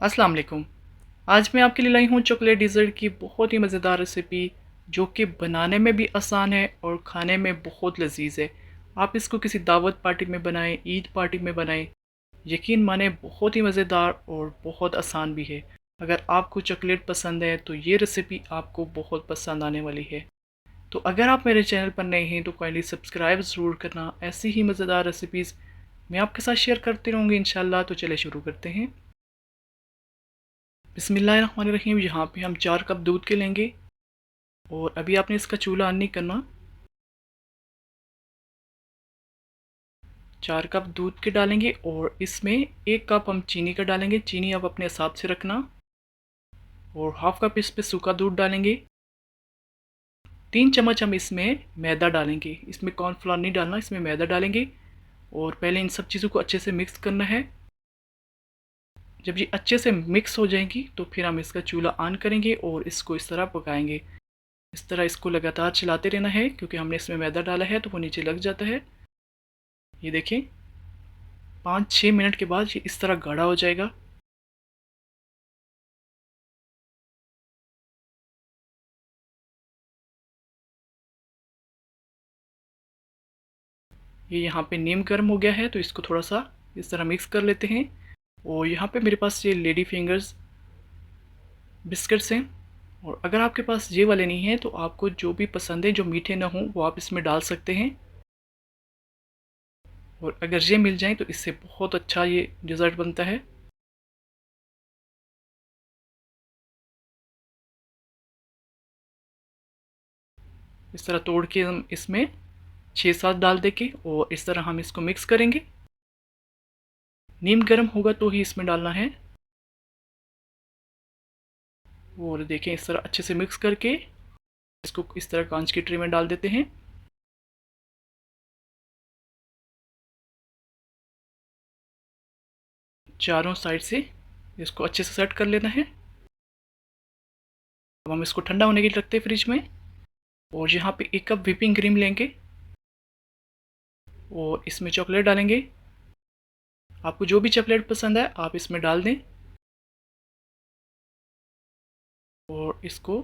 अस्सलाम वालेकुम। आज मैं आपके लिए लाई हूँ चॉकलेट डिज़र्ट की बहुत ही मज़ेदार रेसिपी, जो कि बनाने में भी आसान है और खाने में बहुत लजीज है। आप इसको किसी दावत पार्टी में बनाएं, ईद पार्टी में बनाएं, यकीन माने बहुत ही मज़ेदार और बहुत आसान भी है। अगर आपको चॉकलेट पसंद है तो ये रेसिपी आपको बहुत पसंद आने वाली है। तो अगर आप मेरे चैनल पर नए हैं तो काइंडली सब्सक्राइब ज़रूर करना। ऐसी ही मज़ेदार रेसिपीज़ मैं आपके साथ शेयर करते रहूँगी इंशाल्लाह। तो चले शुरू करते हैं। बिस्मिल्लाहिर्रहमानिर्रहीम। यहाँ पे हम 4 कप दूध के लेंगे और अभी आपने इसका चूल्हा ऑन नहीं करना। 4 कप दूध के डालेंगे और इसमें 1 कप हम चीनी का डालेंगे। चीनी आप अपने हिसाब से रखना। और हाफ कप इस पे सूखा दूध डालेंगे। 3 चम्मच हम इसमें मैदा डालेंगे। इसमें कॉर्नफ्लोर नहीं डालना, इसमें मैदा डालेंगे। और पहले इन सब चीज़ों को अच्छे से मिक्स करना है। जब ये अच्छे से मिक्स हो जाएंगी तो फिर हम इसका चूल्हा ऑन करेंगे और इसको इस तरह पकाएंगे। इस तरह इसको लगातार चलाते रहना है, क्योंकि हमने इसमें मैदा डाला है तो वो नीचे लग जाता है। ये देखें, 5-6 मिनट के बाद ये इस तरह गाढ़ा हो जाएगा। ये यहाँ पे नीम गर्म हो गया है तो इसको थोड़ा सा इस तरह मिक्स कर लेते हैं। और यहाँ पे मेरे पास ये लेडी फिंगर्स बिस्किट्स हैं। और अगर आपके पास ये वाले नहीं हैं तो आपको जो भी पसंद है, जो मीठे ना हों, वो आप इसमें डाल सकते हैं। और अगर ये मिल जाए तो इससे बहुत अच्छा ये डिज़र्ट बनता है। इस तरह तोड़ के हम इसमें 6-7 डाल दे के और इस तरह हम इसको मिक्स करेंगे। नीम गर्म होगा तो ही इसमें डालना है। और देखें, इस तरह अच्छे से मिक्स करके इसको इस तरह कांच की ट्रे में डाल देते हैं। चारों साइड से इसको अच्छे से सेट कर लेना है। अब हम इसको ठंडा होने के लिए रखते हैं फ्रिज में। और यहाँ पे 1 कप व्हिपिंग क्रीम लेंगे और इसमें चॉकलेट डालेंगे। आपको जो भी चॉकलेट पसंद है आप इसमें डाल दें। और इसको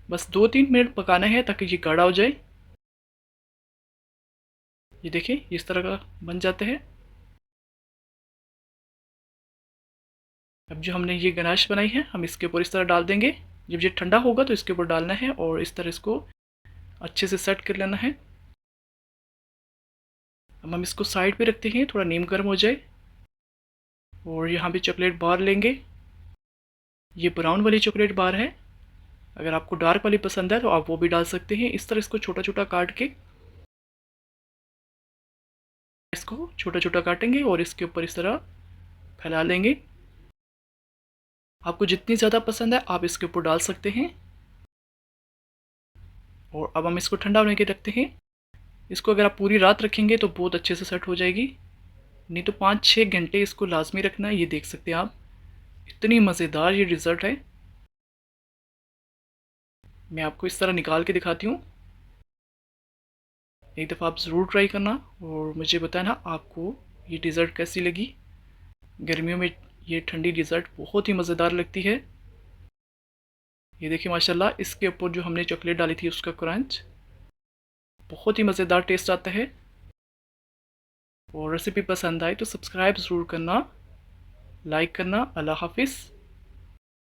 बस 2-3 मिनट पकाना है ताकि ये गाढ़ा हो जाए। ये देखिए, इस तरह का बन जाता है। अब जो हमने ये गनाश बनाई है हम इसके ऊपर इस तरह डाल देंगे। जब ये ठंडा होगा तो इसके ऊपर डालना है और इस तरह इसको अच्छे से सेट कर लेना है। अब हम इसको साइड पे रखते हैं, थोड़ा नीम गर्म हो जाए। और यहाँ पे चॉकलेट बार लेंगे। ये ब्राउन वाली चॉकलेट बार है। अगर आपको डार्क वाली पसंद है तो आप वो भी डाल सकते हैं। इस तरह इसको छोटा छोटा काट के इसको छोटा छोटा काटेंगे और इसके ऊपर इस तरह फैला लेंगे। आपको जितनी ज़्यादा पसंद है आप इसके ऊपर डाल सकते हैं। और अब हम इसको ठंडा होने के रखते हैं। इसको अगर आप पूरी रात रखेंगे तो बहुत अच्छे से सेट हो जाएगी, नहीं तो 5-6 घंटे इसको लाजमी रखना है। ये देख सकते हैं आप, इतनी मज़ेदार ये डिज़र्ट है। मैं आपको इस तरह निकाल के दिखाती हूँ। एक दफ़ा आप ज़रूर ट्राई करना और मुझे बताना आपको ये डिज़र्ट कैसी लगी। गर्मियों में ये ठंडी डिज़र्ट बहुत ही मज़ेदार लगती है। ये देखिए माशाल्लाह, इसके ऊपर जो हमने चॉकलेट डाली थी उसका क्रंच बहुत ही मज़ेदार टेस्ट आता है। और रेसिपी पसंद आए तो सब्सक्राइब ज़रूर करना, लाइक करना। अल्लाह हाफिज़।